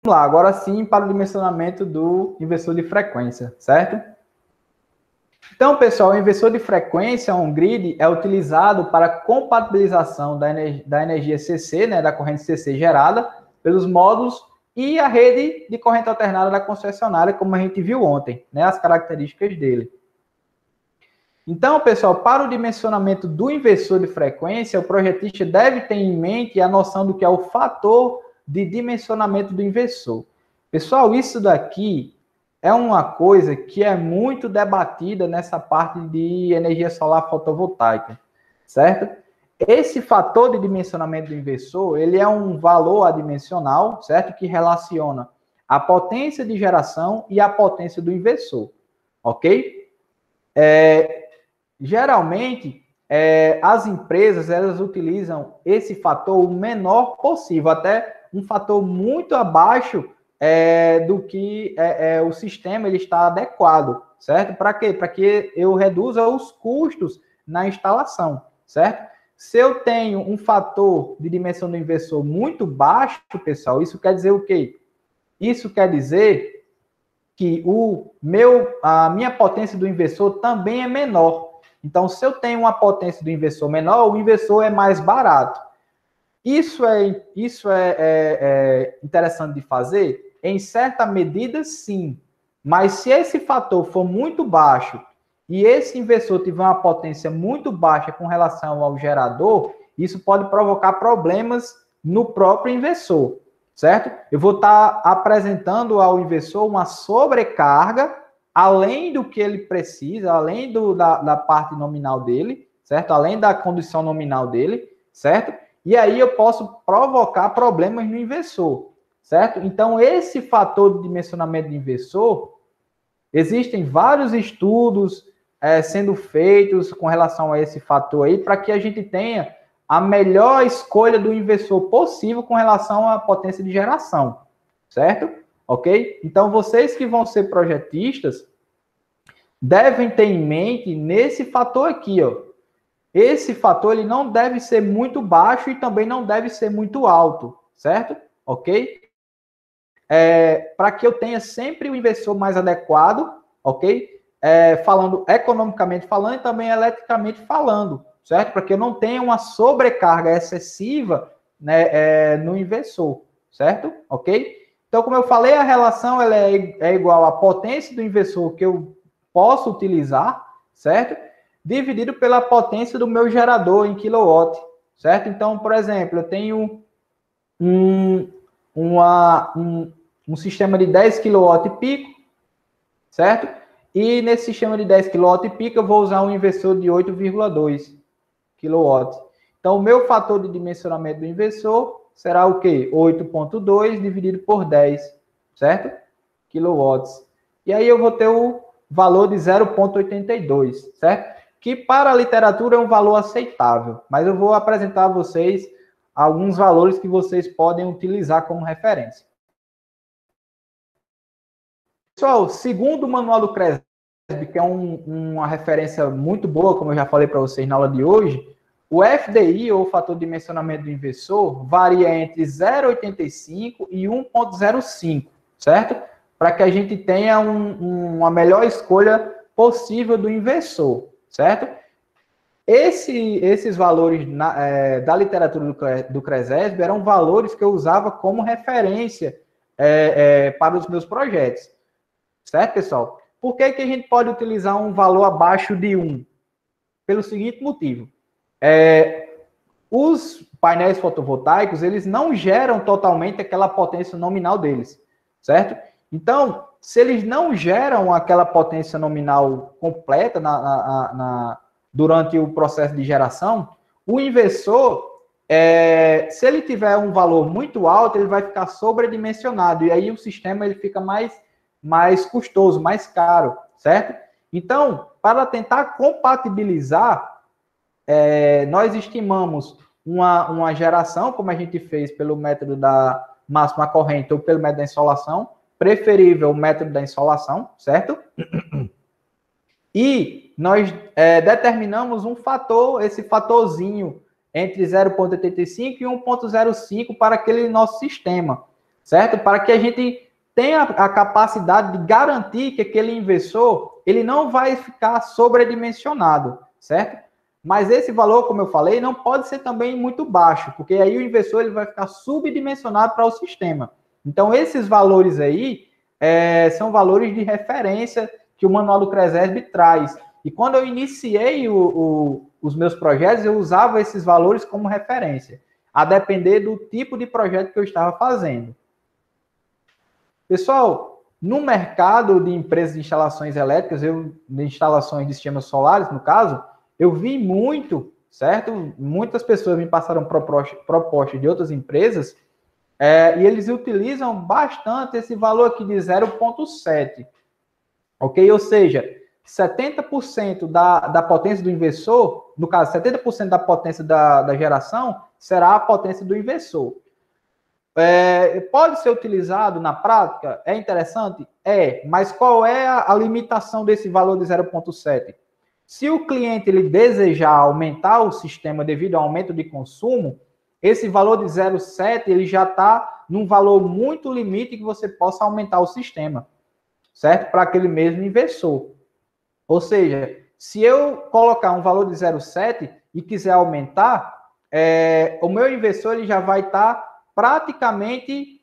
lá, agora sim para o dimensionamento do inversor de frequência, certo? Então, pessoal, o inversor de frequência, um grid, é utilizado para compatibilização da energia CC, né, da corrente CC gerada pelos módulos e a rede de corrente alternada da concessionária, como a gente viu ontem, né, as características dele. Então, pessoal, para o dimensionamento do inversor de frequência, o projetista deve ter em mente a noção do que é o fator de dimensionamento do inversor. Pessoal, isso daqui é uma coisa que é muito debatida nessa parte de energia solar fotovoltaica, certo? Esse fator de dimensionamento do inversor, ele é um valor adimensional, certo? Que relaciona a potência de geração e a potência do inversor, ok? Geralmente, as empresas, elas utilizam esse fator o menor possível, até um fator muito abaixo do que o sistema ele está adequado, certo? Para quê? Para que eu reduza os custos na instalação, certo? Se eu tenho um fator de dimensão do inversor muito baixo, pessoal, isso quer dizer o quê? Isso quer dizer que a minha potência do inversor também é menor. Então, se eu tenho uma potência do inversor menor, o inversor é mais barato. Isso é interessante de fazer? Em certa medida, sim. Mas se esse fator for muito baixo e esse inversor tiver uma potência muito baixa com relação ao gerador, isso pode provocar problemas no próprio inversor, certo? Eu vou estar apresentando ao inversor uma sobrecarga além do que ele precisa, além da parte nominal dele, certo? Além da condição nominal dele, certo? E aí eu posso provocar problemas no inversor, certo? Então, esse fator de dimensionamento do inversor, existem vários estudos sendo feitos com relação a esse fator aí, para que a gente tenha a melhor escolha do inversor possível com relação à potência de geração, certo? Ok? Então, vocês que vão ser projetistas devem ter em mente nesse fator aqui, ó. Esse fator ele não deve ser muito baixo e também não deve ser muito alto, certo? Ok? Para que eu tenha sempre o inversor mais adequado, ok? Falando economicamente falando e também eletricamente falando, certo? Para que eu não tenha uma sobrecarga excessiva, né, no inversor, certo? Ok? Então, como eu falei, a relação ela é igual à potência do inversor que eu posso utilizar, certo? Dividido pela potência do meu gerador em quilowatt, certo? Então, por exemplo, eu tenho um sistema de 10 kW pico, certo? E nesse sistema de 10 kW pico eu vou usar um inversor de 8,2 kW. Então, o meu fator de dimensionamento do inversor será o quê? 8,2 dividido por 10, certo? Kilowatts. E aí eu vou ter o valor de 0,82, certo? Que para a literatura é um valor aceitável, mas eu vou apresentar a vocês alguns valores que vocês podem utilizar como referência. Pessoal, segundo o manual do CRESB, que é uma referência muito boa, como eu já falei para vocês na aula de hoje, o FDI, ou fator de dimensionamento do inversor, varia entre 0,85 e 1,05, certo? Para que a gente tenha uma melhor escolha possível do inversor, certo? Esses valores da literatura do CRESESB eram valores que eu usava como referência para os meus projetos, certo, pessoal? Por que a gente pode utilizar um valor abaixo de 1? Pelo seguinte motivo. Os painéis fotovoltaicos, eles não geram totalmente aquela potência nominal deles, certo? Então, se eles não geram aquela potência nominal completa durante o processo de geração, o inversor, se ele tiver um valor muito alto, ele vai ficar sobredimensionado, e aí o sistema ele fica mais custoso, mais caro, certo? Então, para tentar compatibilizar, nós estimamos uma geração, como a gente fez pelo método da máxima corrente ou pelo método da insolação, preferível o método da insolação, certo? E nós determinamos um fator, esse fatorzinho entre 0,85 e 1,05 para aquele nosso sistema, certo? Para que a gente tenha a capacidade de garantir que aquele inversor, ele não vai ficar sobredimensionado, certo? Mas esse valor, como eu falei, não pode ser também muito baixo, porque aí o inversor ele vai ficar subdimensionado para o sistema. Então, esses valores aí são valores de referência que o Manual do CRESESB traz. E quando eu iniciei os meus projetos, eu usava esses valores como referência, a depender do tipo de projeto que eu estava fazendo. Pessoal, no mercado de empresas de instalações elétricas, de instalações de sistemas solares, no caso, eu vi muito, certo? Muitas pessoas me passaram propostas de outras empresas e eles utilizam bastante esse valor aqui de 0,7, ok? Ou seja, 70% da potência do inversor, no caso, 70% da potência da geração será a potência do inversor. Pode ser utilizado na prática? É interessante? Mas qual é a limitação desse valor de 0,7? Se o cliente ele desejar aumentar o sistema devido ao aumento de consumo, esse valor de 0,7 ele já está num valor muito limite que você possa aumentar o sistema, certo? Para aquele mesmo inversor. Ou seja, se eu colocar um valor de 0,7 e quiser aumentar, o meu inversor ele já vai estar praticamente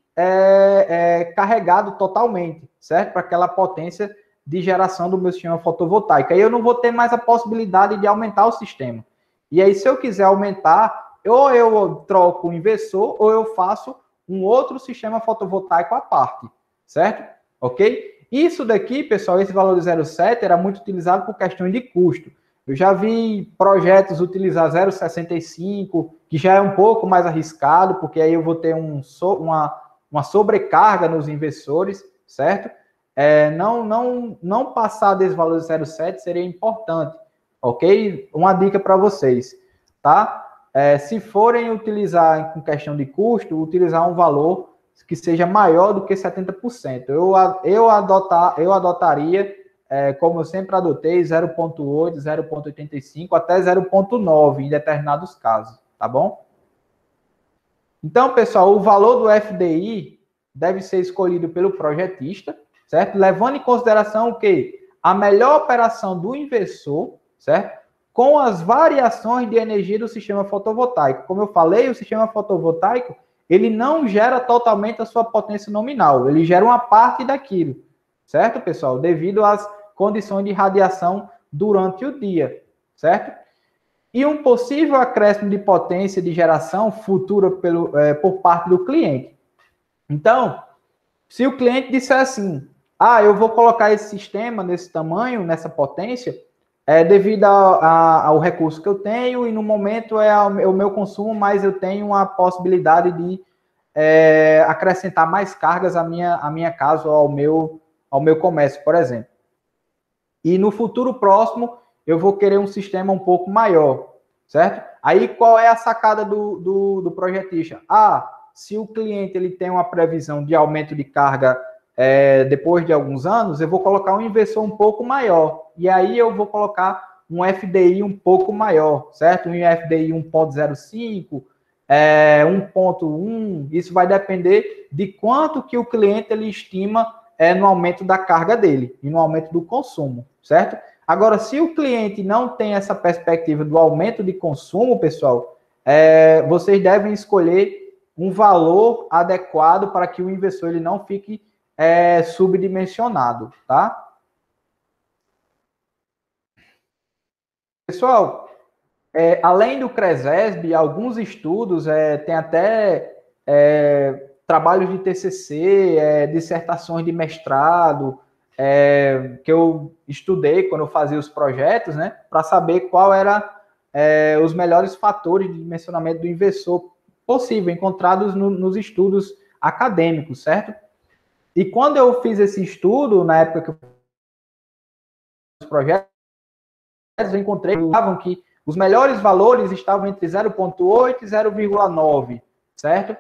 carregado totalmente, certo? Para aquela potência de geração do meu sistema fotovoltaico. Aí eu não vou ter mais a possibilidade de aumentar o sistema. E aí, se eu quiser aumentar, ou eu troco o inversor, ou eu faço um outro sistema fotovoltaico à parte, certo? Ok? Isso daqui, pessoal, esse valor de 0,7 era muito utilizado por questões de custo. Eu já vi projetos utilizar 0,65, que já é um pouco mais arriscado, porque aí eu vou ter uma sobrecarga nos inversores, certo? Não passar desse valor de 0,7 seria importante, ok? Uma dica para vocês, tá? Se forem utilizar com questão de custo, utilizar um valor que seja maior do que 70%. Eu adotaria, como eu sempre adotei, 0,8, 0,85 até 0,9 em determinados casos, tá bom? Então, pessoal, o valor do FDI deve ser escolhido pelo projetista, certo? Levando em consideração o quê? A melhor operação do inversor, certo? Com as variações de energia do sistema fotovoltaico. Como eu falei, o sistema fotovoltaico, ele não gera totalmente a sua potência nominal, ele gera uma parte daquilo, certo, pessoal? Devido às condições de radiação durante o dia, certo? E um possível acréscimo de potência de geração futura por parte do cliente. Então, se o cliente disser assim, eu vou colocar esse sistema nesse tamanho, nessa potência, devido ao recurso que eu tenho, e no momento o meu consumo, mas eu tenho uma possibilidade de acrescentar mais cargas à minha casa ou ao meu comércio, por exemplo. E no futuro próximo, eu vou querer um sistema um pouco maior, certo? Aí, qual é a sacada do projetista? Se o cliente ele tem uma previsão de aumento de carga depois de alguns anos, eu vou colocar um inversor um pouco maior. E aí eu vou colocar um FDI um pouco maior, certo? Um FDI 1,05, 1,1. Isso vai depender de quanto que o cliente ele estima no aumento da carga dele e no aumento do consumo, certo? Agora, se o cliente não tem essa perspectiva do aumento de consumo, pessoal, vocês devem escolher um valor adequado para que o inversor ele não fique subdimensionado, tá? Pessoal, além do CRESESB, alguns estudos, tem até trabalhos de TCC, dissertações de mestrado, que eu estudei quando eu fazia os projetos, né, para saber qual era os melhores fatores de dimensionamento do inversor possível, encontrados nos estudos acadêmicos, certo? E quando eu fiz esse estudo, na época que eu fiz os projetos, eu encontrei que os melhores valores estavam entre 0,8 e 0,9, certo?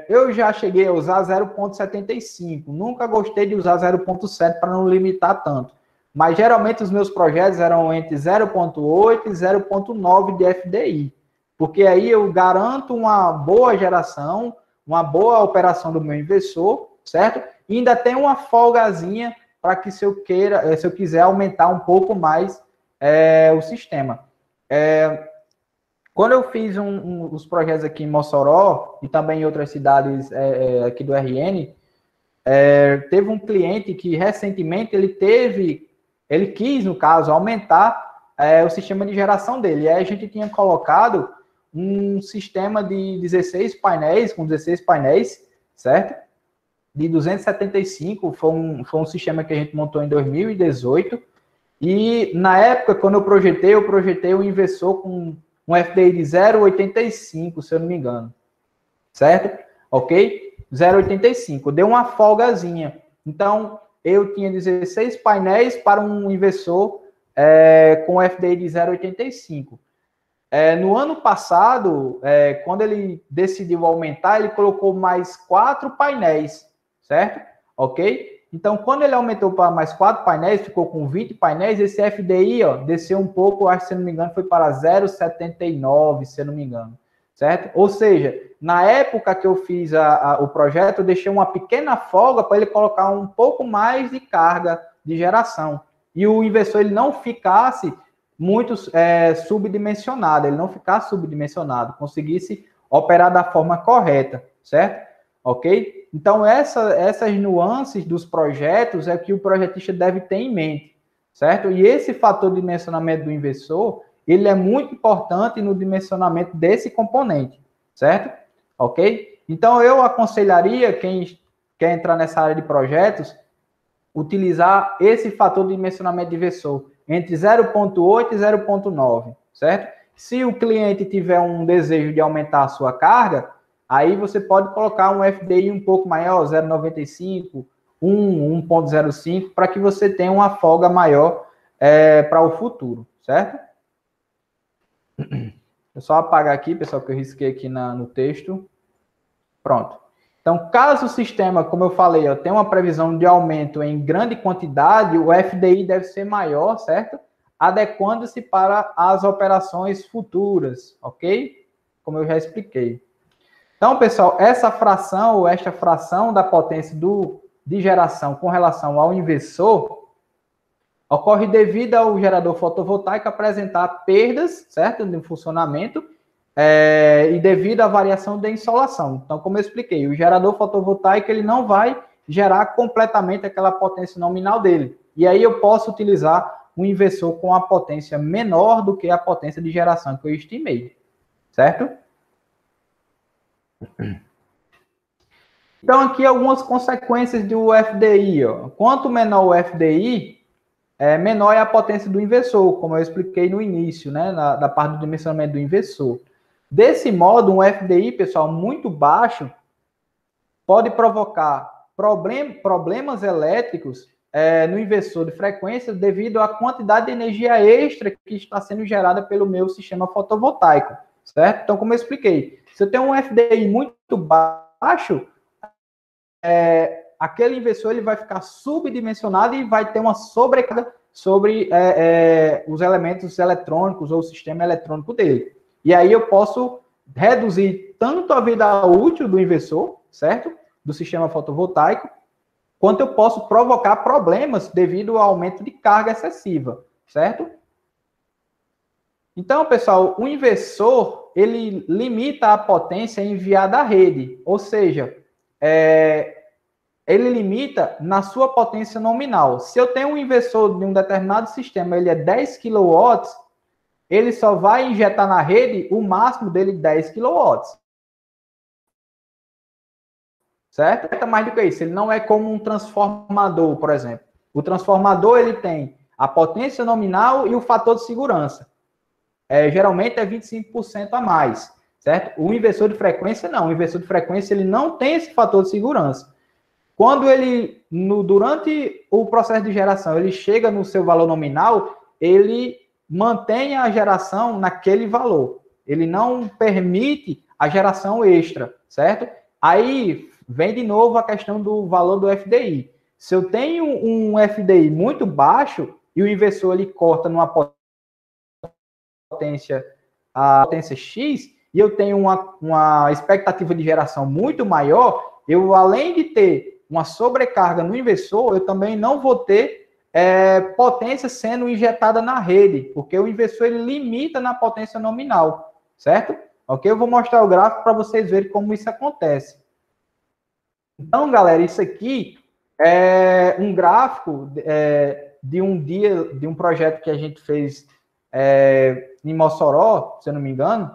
Eu já cheguei a usar 0,75. Nunca gostei de usar 0,7 para não limitar tanto. Mas geralmente os meus projetos eram entre 0,8 e 0,9 de FDI. Porque aí eu garanto uma boa geração, uma boa operação do meu inversor, certo? E ainda tem uma folgazinha para que se eu quiser aumentar um pouco mais o sistema. Quando eu fiz os projetos aqui em Mossoró e também em outras cidades aqui do RN, teve um cliente que recentemente ele quis, no caso, aumentar o sistema de geração dele. E aí a gente tinha colocado um sistema de 16 painéis, com 16 painéis, certo? De 275, foi um sistema que a gente montou em 2018. E na época, quando eu projetei um inversor com um FDI de 0,85, se eu não me engano. Certo? Ok? 0,85. Deu uma folgazinha. Então, eu tinha 16 painéis para um inversor com FDI de 0,85. No ano passado, quando ele decidiu aumentar, ele colocou mais 4 painéis, certo? Ok? Então, quando ele aumentou para mais 4 painéis, ficou com 20 painéis, esse FDI, ó, desceu um pouco, acho que, se não me engano, foi para 0,79, se eu não me engano, certo? Ou seja, na época que eu fiz o projeto, eu deixei uma pequena folga para ele colocar um pouco mais de carga de geração. E o inversor ele não ficasse muito subdimensionado, conseguisse operar da forma correta, certo? Ok? Então, essas nuances dos projetos é que o projetista deve ter em mente, certo? E esse fator de dimensionamento do inversor, ele é muito importante no dimensionamento desse componente, certo? Ok? Então, eu aconselharia quem quer entrar nessa área de projetos, utilizar esse fator de dimensionamento de inversor entre 0,8 e 0,9, certo? Se o cliente tiver um desejo de aumentar a sua carga, aí você pode colocar um FDI um pouco maior, 0,95, 1,05, para que você tenha uma folga maior para o futuro, certo? Eu só apagar aqui, pessoal, que eu risquei aqui no texto. Pronto. Então, caso o sistema, como eu falei, tenha uma previsão de aumento em grande quantidade, o FDI deve ser maior, certo? Adequando-se para as operações futuras, ok? Como eu já expliquei. Então, pessoal, esta fração da potência de geração com relação ao inversor ocorre devido ao gerador fotovoltaico apresentar perdas, certo, no funcionamento, e devido à variação da insolação. Então, como eu expliquei, o gerador fotovoltaico ele não vai gerar completamente aquela potência nominal dele. E aí eu posso utilizar um inversor com a potência menor do que a potência de geração que eu estimei, certo? Então, aqui algumas consequências do FDI. Ó. Quanto menor o FDI, menor é a potência do inversor, como eu expliquei no início, né, da parte do dimensionamento do inversor. Desse modo, um FDI, pessoal, muito baixo, pode provocar problemas elétricos no inversor de frequência devido à quantidade de energia extra que está sendo gerada pelo meu sistema fotovoltaico, certo? Então, como eu expliquei, se eu tenho um FDI muito baixo, aquele inversor ele vai ficar subdimensionado e vai ter uma sobrecarga sobre os elementos eletrônicos ou o sistema eletrônico dele. E aí eu posso reduzir tanto a vida útil do inversor, certo? Do sistema fotovoltaico, quanto eu posso provocar problemas devido ao aumento de carga excessiva, certo? Então, pessoal, o inversor, ele limita a potência enviada à rede, ou seja, ele limita na sua potência nominal. Se eu tenho um inversor de um determinado sistema, ele é 10 kW, ele só vai injetar na rede o máximo dele 10 kW. Certo? É mais do que isso. Ele não é como um transformador, por exemplo. O transformador ele tem a potência nominal e o fator de segurança. Geralmente é 25% a mais. Certo? O inversor de frequência não. O inversor de frequência ele não tem esse fator de segurança. Quando ele, durante o processo de geração, ele chega no seu valor nominal, ele mantém a geração naquele valor. Ele não permite a geração extra, certo? Aí vem de novo a questão do valor do FDI. Se eu tenho um FDI muito baixo e o inversor ele corta numa potência, a potência X, e eu tenho uma expectativa de geração muito maior, eu, além de ter uma sobrecarga no inversor, eu também não vou ter potência sendo injetada na rede, porque o inversor ele limita na potência nominal, certo? Ok? Eu vou mostrar o gráfico para vocês verem como isso acontece. Então, galera, isso aqui é um gráfico de um dia, de um projeto que a gente fez em Mossoró, se eu não me engano,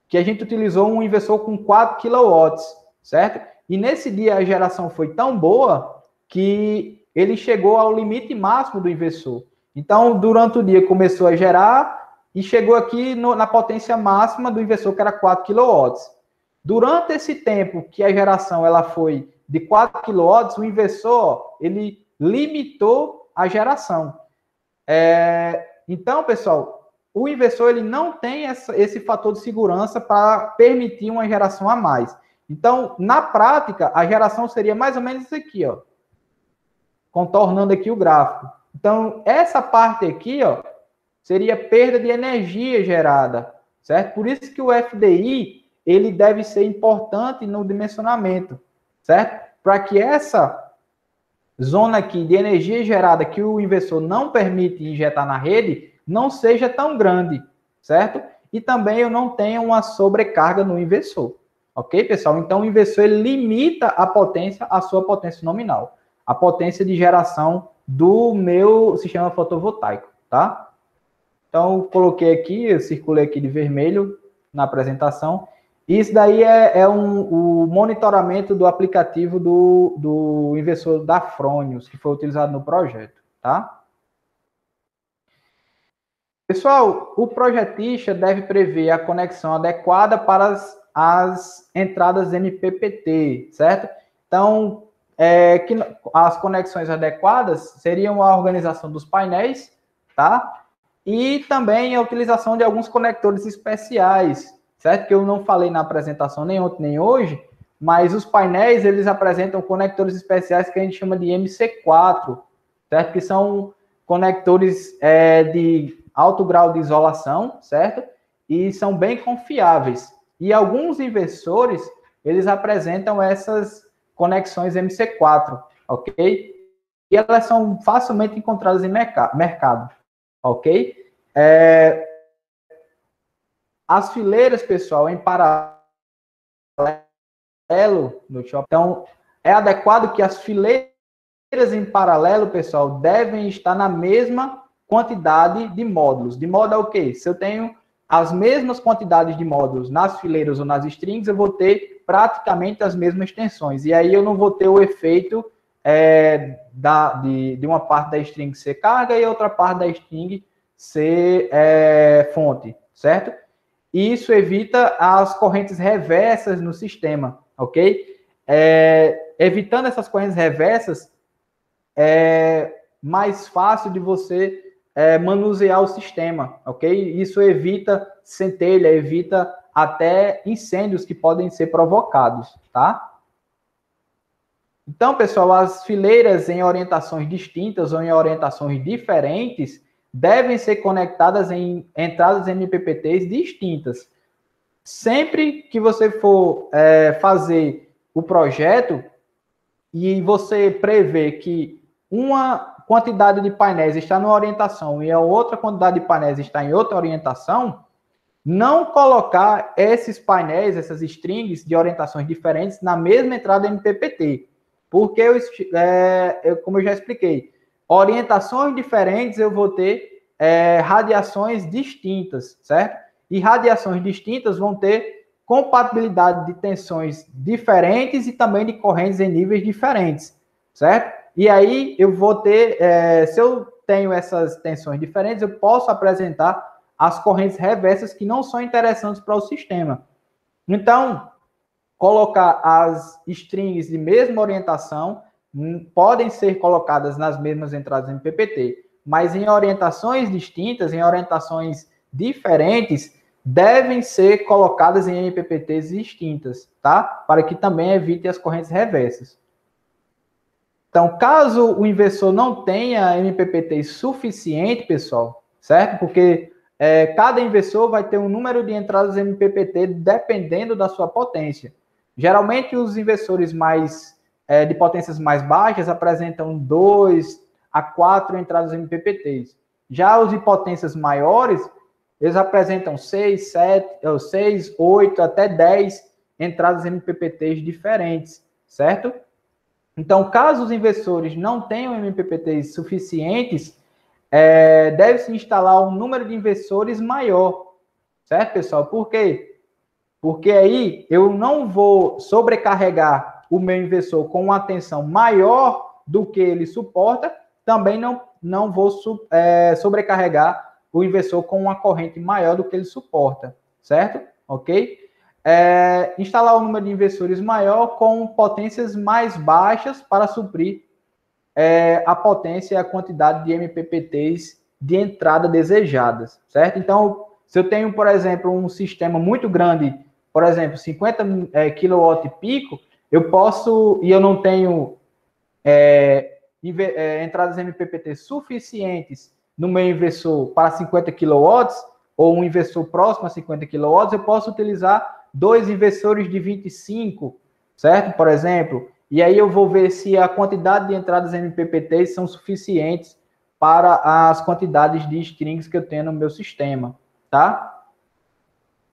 que a gente utilizou um inversor com 4 kW, certo? E nesse dia a geração foi tão boa que ele chegou ao limite máximo do inversor. Então, durante o dia começou a gerar e chegou aqui na potência máxima do inversor, que era 4 kW. Durante esse tempo que a geração ela foi de 4 kW, o inversor ele limitou a geração. Então, pessoal, o inversor ele não tem esse fator de segurança para permitir uma geração a mais. Então, na prática, a geração seria mais ou menos isso aqui, ó, contornando aqui o gráfico. Então, essa parte aqui, ó, seria perda de energia gerada, certo? Por isso que o FDI ele deve ser importante no dimensionamento, certo? Para que essa zona aqui de energia gerada que o inversor não permite injetar na rede não seja tão grande, certo? E também eu não tenha uma sobrecarga no inversor, ok, pessoal? Então, o inversor ele limita a potência, a sua potência nominal, a potência de geração do meu sistema fotovoltaico, tá? Então, eu coloquei aqui, eu circulei aqui de vermelho na apresentação. Isso daí o monitoramento do aplicativo do inversor da Fronius, que foi utilizado no projeto, tá? Pessoal, o projetista deve prever a conexão adequada para as entradas MPPT, certo? Então, as conexões adequadas seriam a organização dos painéis, tá? E também a utilização de alguns conectores especiais, certo? Que eu não falei na apresentação nem ontem nem hoje, mas os painéis, eles apresentam conectores especiais que a gente chama de MC4, certo? Que são conectores de alto grau de isolação, certo? E são bem confiáveis. E alguns inversores, eles apresentam essas conexões MC4, ok? E elas são facilmente encontradas em mercado, ok? As fileiras, pessoal, em paralelo no shopping. Então, é adequado que as fileiras em paralelo, pessoal, devem estar na mesma quantidade de módulos. De modo a o quê? Se eu tenho as mesmas quantidades de módulos nas fileiras ou nas strings, eu vou ter praticamente as mesmas tensões. E aí eu não vou ter o efeito de uma parte da string ser carga e outra parte da string ser fonte, certo? E isso evita as correntes reversas no sistema, ok? Evitando essas correntes reversas, é mais fácil de você manusear o sistema, ok? Isso evita centelha, evita até incêndios que podem ser provocados, tá? Então, pessoal, as fileiras em orientações distintas ou em orientações diferentes devem ser conectadas em entradas MPPTs distintas. Sempre que você for fazer o projeto e você prevê que uma quantidade de painéis está numa orientação e a outra quantidade de painéis está em outra orientação, não colocar esses painéis, essas strings de orientações diferentes na mesma entrada MPPT. Porque, como eu já expliquei, orientações diferentes eu vou ter radiações distintas, certo? E radiações distintas vão ter compatibilidade de tensões diferentes e também de correntes em níveis diferentes, certo? E aí eu vou ter, se eu tenho essas tensões diferentes, eu posso apresentar as correntes reversas que não são interessantes para o sistema. Então, colocar as strings de mesma orientação podem ser colocadas nas mesmas entradas MPPT, mas em orientações distintas, em orientações diferentes, devem ser colocadas em MPPTs distintas, tá? Para que também evite as correntes reversas. Então, caso o inversor não tenha MPPT suficiente, pessoal, certo? Porque cada inversor vai ter um número de entradas MPPT dependendo da sua potência. Geralmente, os inversores de potências mais baixas apresentam 2 a 4 entradas MPPTs. Já os de potências maiores, eles apresentam 6, 7, 6, 8, até 10 entradas MPPTs diferentes, certo? Então, caso os inversores não tenham MPPTs suficientes, deve-se instalar um número de inversores maior, certo, pessoal? Por quê? Porque aí eu não vou sobrecarregar o meu inversor com uma tensão maior do que ele suporta, também não vou sobrecarregar o inversor com uma corrente maior do que ele suporta, certo? Ok? Instalar o número de inversores maior com potências mais baixas para suprir a potência e a quantidade de MPPTs de entrada desejadas, certo? Então, se eu tenho, por exemplo, um sistema muito grande, por exemplo, 50 kW pico, eu posso, e eu não tenho entradas MPPT suficientes no meu inversor para 50 kW, ou um inversor próximo a 50 kW, eu posso utilizar 2 inversores de 25, certo? Por exemplo, e aí eu vou ver se a quantidade de entradas MPPT são suficientes para as quantidades de strings que eu tenho no meu sistema, tá?